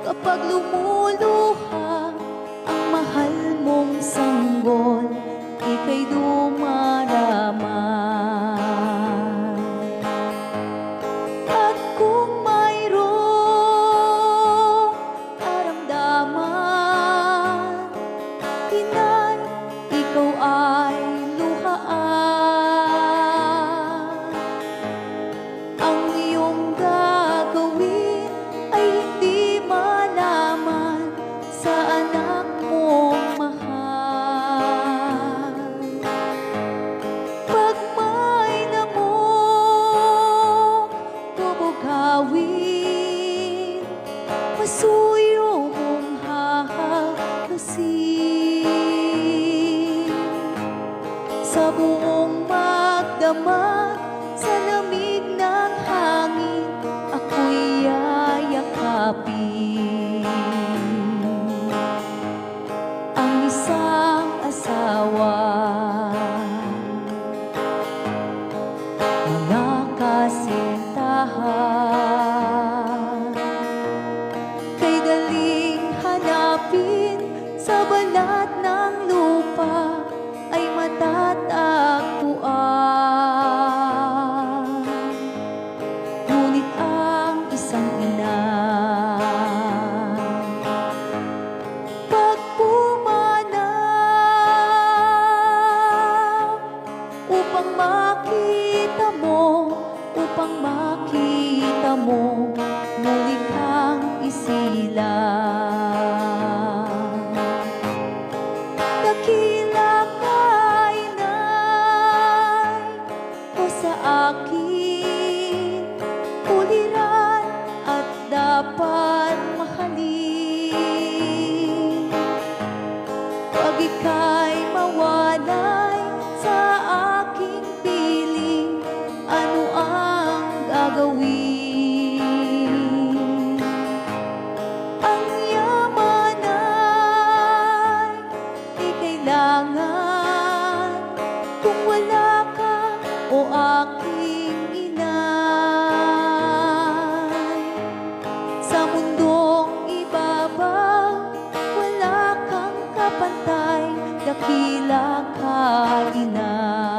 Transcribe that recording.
Kapag lumuluha ang mahal mong sanggol, ika'y dumarama. At kung mayroong karamdaman, inay, ikaw ay luhaan. Ang iyong gagawin ay hindi malaman sa anak mong mahal. Pag may namong bubugawin, masuyo mong hahakasin. Sa buong magdamag, sa lamig ng hangin, ako'y yayakapin. Ang isang asawa, mga kasintahan, kay daling hanapin sa balat ng lupa ay matatagpuan. Ngunit ang isang ina, pag pumanaw upang makita mo, muli kang isilang. Dakila ka, inay, o sa akin, uliran at dapat mahalin. Pag ika'y mawalay sa aking piling, ano ang gagawin? Ang yaman ay di kailangan kung wala ka, o aking inay. Sa mundong ibabaw, wala kang kapantay, dakila ka, inay.